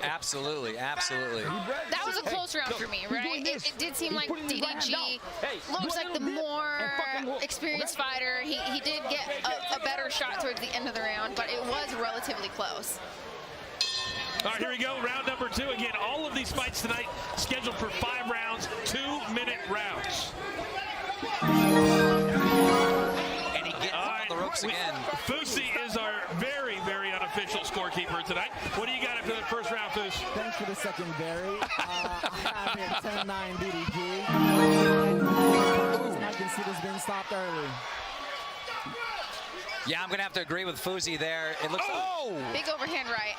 Absolutely, absolutely. That was a close round for me, right? It did seem like DDG looks like the more experienced fighter. He did get a better shot towards the end of the round, but it was relatively close. All right, here we go. Round number 2. Again, all of these fights tonight scheduled for 5 rounds, 2-minute rounds. And he gets on the ropes again. Fusi is our very, very unofficial scorekeeper tonight. What do you got after the first round, Fus? Thanks for the second, Barry. I have it 10-9 DDG. I can see this being stopped early. Yeah, I'm going to have to agree with Fusi there. It looks. Oh! Big overhand right.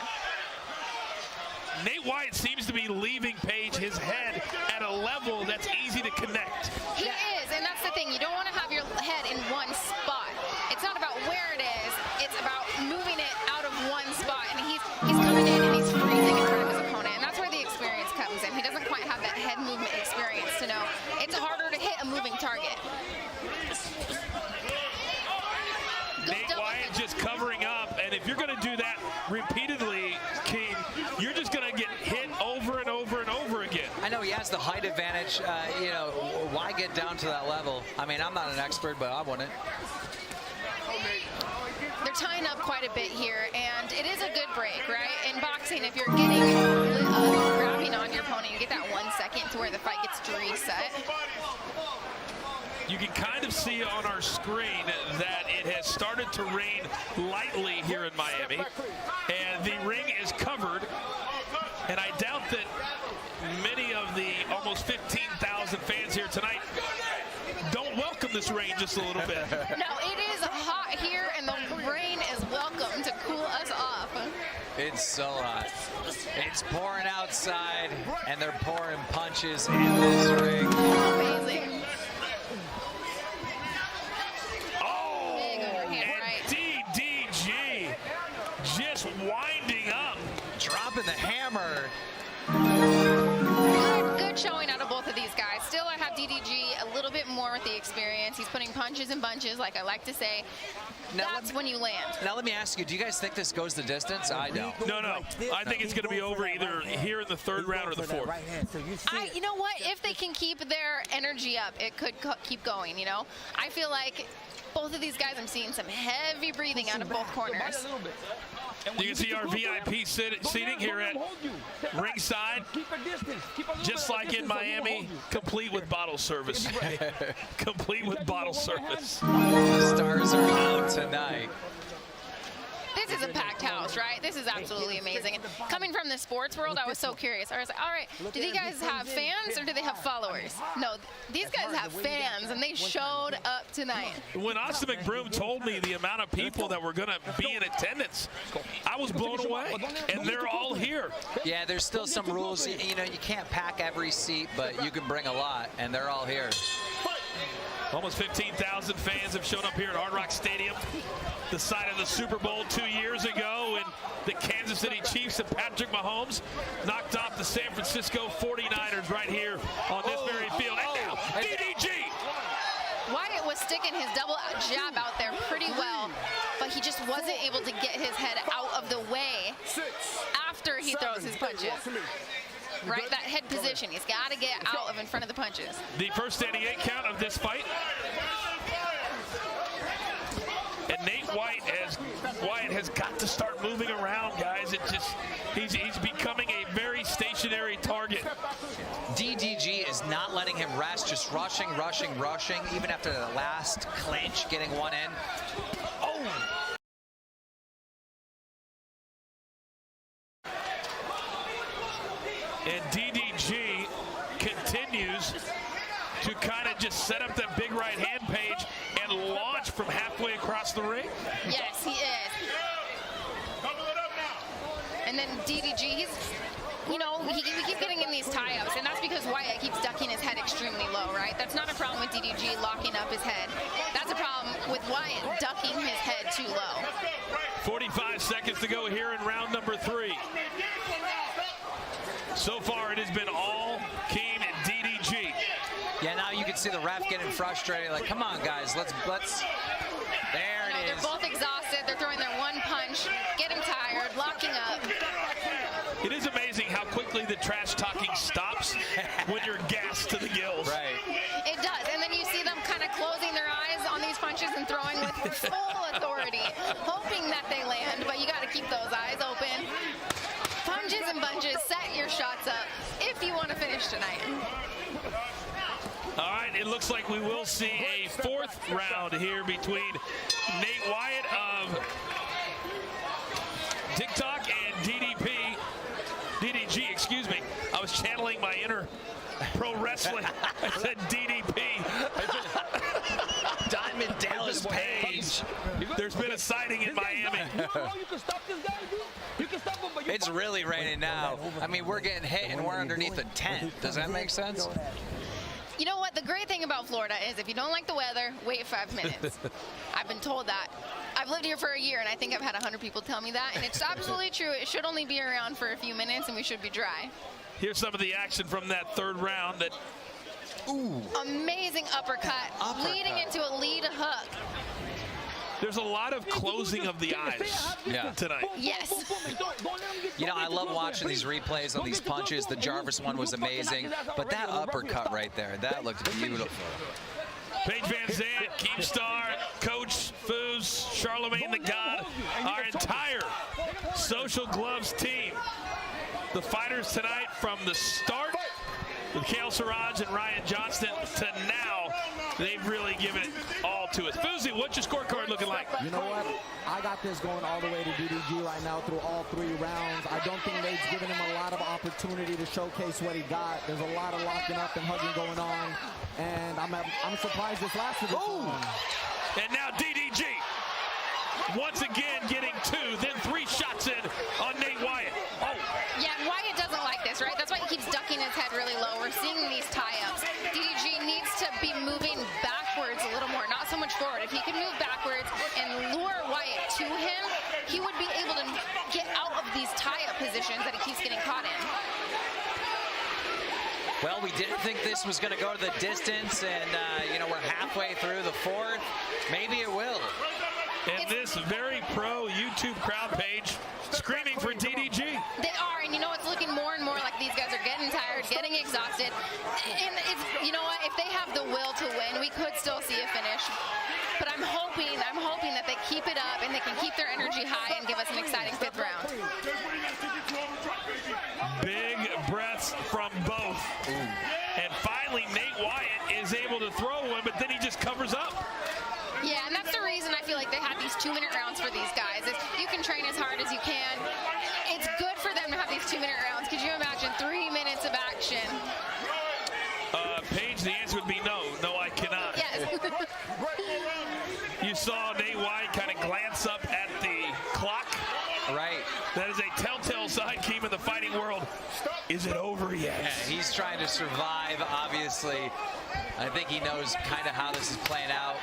Nate Wyatt seems to be leaving Page his head at a level that's easy to connect. He is, and that's the thing. You don't want to have your head in one spot. It's not about where it is. It's about moving it out of one spot. And he's coming in and he's freezing in front of his opponent. And that's where the experience comes in. He doesn't quite have that head movement experience to know it's harder to hit a moving target. Nate Wyatt just covering up, and if you're going to do that repeatedly, King, you're just going to get hit over and over and over again. I know he has the height advantage. You know, why get down to that level? I mean, I'm not an expert, but I wouldn't. They're tying up quite a bit here, and it is a good break, right? In boxing, if you're getting grabbing on your opponent, you get that 1 second to where the fight gets to reset. You can kind of see on our screen that it has started to rain lightly here in Miami, and the ring is covered, and I doubt that many of the almost 15,000 fans here tonight don't welcome this rain just a little bit. No, it is hot here, and the rain is welcome to cool us off. It's so hot. It's pouring outside, and they're pouring punches in this ring. Amazing. DDG just winding up. Dropping the hammer. Good showing out of both of these guys. Still, I have DDG a little bit more with the experience. He's putting punches and bunches, like I like to say. That's when you land. Now let me ask you, do you guys think this goes the distance? I don't. No. I think it's going to be over either here in the 3rd round or the 4th. You know what? If they can keep their energy up, it could keep going, you know? I feel like both of these guys, I'm seeing some heavy breathing out of both corners. You can see our VIP seating here at ringside, just like in Miami, complete with bottle service. Complete with bottle service. The stars are out tonight. This is a packed house, right? This is absolutely amazing. And coming from the sports world, I was so curious. I was like, all right, do these guys have fans or do they have followers? No, these guys have fans, and they showed up tonight. When Austin McBroom told me the amount of people that were going to be in attendance, I was blown away, and they're all here. Yeah, there's still some rules. You know, you can't pack every seat, but you can bring a lot, and they're all here. Almost 15,000 fans have shown up here at Hard Rock Stadium, the site of the Super Bowl 2 years ago, and the Kansas City Chiefs and Patrick Mahomes knocked off the San Francisco 49ers right here on this very field. And now, DDG! Wyatt was sticking his double jab out there pretty well, but he just wasn't able to get his head out of the way after he throws his punches. Right, that head position. He's got to get out of in front of the punches. The first standing 8 count of this fight. And Nate Wyatt has got to start moving around, guys. He's becoming a very stationary target. DDG is not letting him rest, just rushing, even after the last clinch, getting one in. Oh! And DDG continues to kind of just set up that big right hand Page and launch from halfway across the ring. Yes, he is. And then DDG, we keep getting in these tie-ups, and that's because Wyatt keeps ducking his head extremely low, right? That's not a problem with DDG locking up his head. That's a problem with Wyatt ducking his head too low. 45 seconds to go here in round number 3. So far, it has been all Keem and DDG. Yeah, now you can see the ref getting frustrated. Like, come on, guys, let's. There it is. They're both exhausted. They're throwing their one punch, getting tired, locking up. It is amazing how quickly the trash talking stops when you're gassed to the gills. Right. It does. And then you see them kind of closing their eyes on these punches and throwing with full authority, hoping that they land, but you got to keep those eyes open. Punches and bunches, set your shots up if you want to finish tonight. All right, it looks like we will see a fourth round here between Nate Wyatt of TikTok and DDG, excuse me. I was channeling my inner pro wrestling. I said DDP. Diamond Dallas Page. There's been a sighting in Miami. It's really raining now. I mean, we're getting hit and we're underneath a tent. Does that make sense? You know what? The great thing about Florida is if you don't like the weather, wait 5 minutes. I've been told that. I've lived here for a year, and I think I've had 100 people tell me that, and it's absolutely true. It should only be around for a few minutes, and we should be dry. Here's some of the action from that third round. Amazing uppercut, leading into a lead hook. There's a lot of closing of the eyes tonight. Yes. You know, I love watching these replays on these punches. The Jarvis one was amazing, but that uppercut right there, that looked beautiful. Paige Van Zandt, Keemstar, Coach Foos, Charlemagne the God, our entire Social Gloves team. The fighters tonight from the start with Kale Siraj and Ryan Johnston to now, they've really given it all to us. Foosy, what's your scorecard looking like? You know what? I got this going all the way to DDG right now through all 3 rounds. I don't think Nate's given him a lot of opportunity to showcase what he got. There's a lot of locking up and hugging going on, and I'm surprised this lasted this long. And now DDG, once again getting 2, then 3 shots in on Nate Wyatt. Yeah, Wyatt doesn't like this, right? That's why he keeps ducking his head really low. We're seeing these tie-ups. DDG needs to be moving backwards a little more, not so much forward. If he could move backwards and lure Wyatt to him, he would be able to get out of these tie-up positions that he keeps getting caught in. Well, we didn't think this was going to go to the distance, and, you know, we're halfway through the fourth. Maybe it will. And this very pro YouTube crowd page screaming for DDG. They are, and you know, it's looking more and more like these guys are getting tired, getting exhausted. And it's, you know what, if they have the will to win, we could still see a finish. But I'm hoping that they keep it up and they can keep their energy high and give us an exciting 5th round. Big breaths from both. And finally, Nate Wyatt is able to throw one, but then he just covers up. Yeah, and that's the reason I feel like they have these 2-minute rounds for these guys. You can train as hard as you can. It's good for them to have these 2-minute rounds. Could you imagine 3 minutes of action? Paige, the answer would be no. No, I cannot. Yes. You saw Nate Wyatt kind of glance up at the clock. Right. That is a telltale sign, Keem, in the fighting world. Is it over yet? Yeah, he's trying to survive, obviously. I think he knows kind of how this is playing out.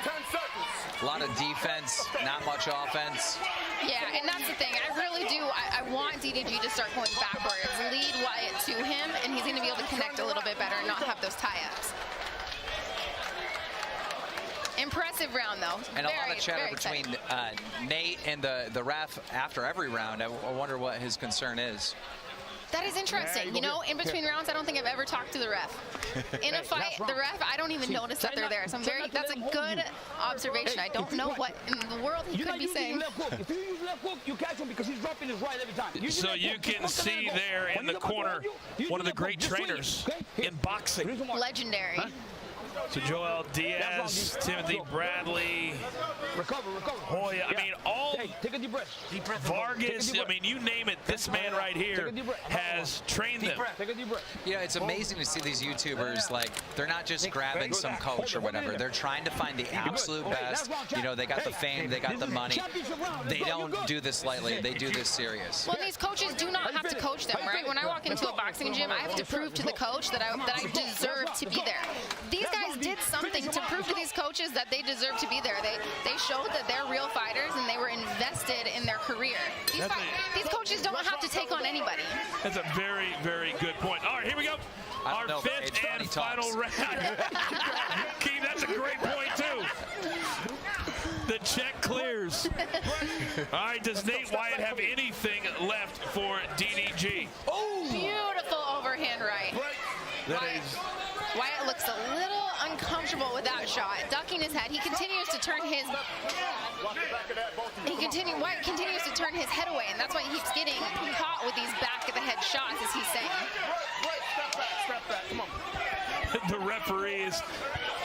A lot of defense, not much offense. Yeah, and that's the thing. I really do. I want DDG to start going backwards, lead Wyatt to him, and he's going to be able to connect a little bit better and not have those tie-ups. Impressive round, though. And a lot of chatter between Nate and the ref after every round. I wonder what his concern is. That is interesting. You know, in between rounds, I don't think I've ever talked to the ref. In a fight, the ref, I don't even notice that they're there. So that's a good observation. I don't know what in the world he could be saying. If you use left hook, you catch him because he's dropping his right every time. So you can see there in the corner one of the great trainers in boxing. Legendary. So Joel Diaz, Timothy Bradley, Hoya, I mean, all take a deep breath. Vargas, I mean, you name it, this man right here has trained them. Take a deep breath. You know, it's amazing to see these YouTubers, like, they're not just grabbing some coach or whatever. They're trying to find the absolute best. You know, they got the fame, they got the money. They don't do this lightly. They do this serious. Well, these coaches do not have to coach them, right? When I walk into a boxing gym, I have to prove to the coach that I deserve to be there. These guys did something to prove to these coaches that they deserve to be there. They showed that they're real fighters and they were invested in their career. These coaches don't have to take on anybody. That's a very, very good point. All right, here we go. Our 5th and final round. Keith, that's a great point, too. The check clears. All right, does Nate Wyatt have anything left for DDG? Wyatt looks a little uncomfortable with that shot, ducking his head. He continues to turn his Wyatt continues to turn his head away, and that's why he keeps getting caught with these back of the head shots, as he's saying. Step back, come on. The referee is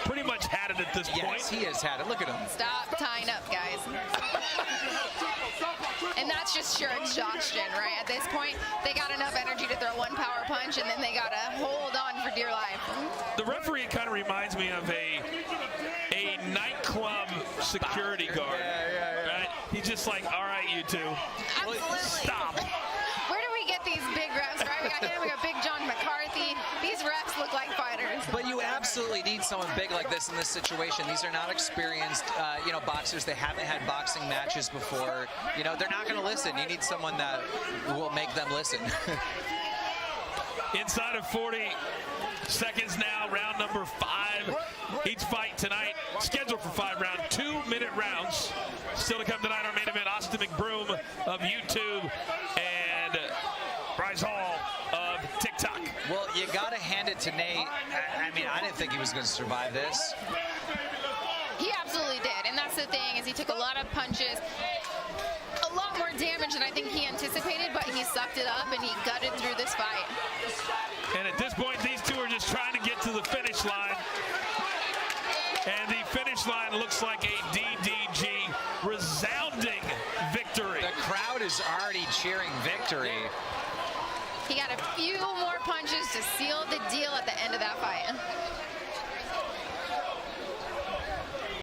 pretty much had it at this point. Yes, he has had it. Look at him. Stop tying up, guys. And that's just sheer exhaustion, right? At this point, they got enough energy to throw one power punch, and then they got to hold on for dear life. The referee kind of reminds me of a nightclub security guard. Right? He's just like, all right, you two, Absolutely. stop. Where do we get these big refs, right? We got him, we got Big John McCarthy. These refs look like fighters. But you absolutely need someone big like this in this situation. These are not experienced, boxers. They haven't had boxing matches before. They're not going to listen. You need someone that will make them listen. Inside of 40 seconds now, round number 5. Each fight tonight scheduled for 5 rounds, 2-minute rounds. Still to come tonight, our main event, Austin McBroom of YouTube and Bryce Hall of TikTok. Well, you got to hand it to Nate. I didn't think he was going to survive this. He absolutely did, and that's the thing, is he took a lot of punches, a lot more damage than I think he anticipated, but he sucked it up and he gutted through this fight. And at this point, the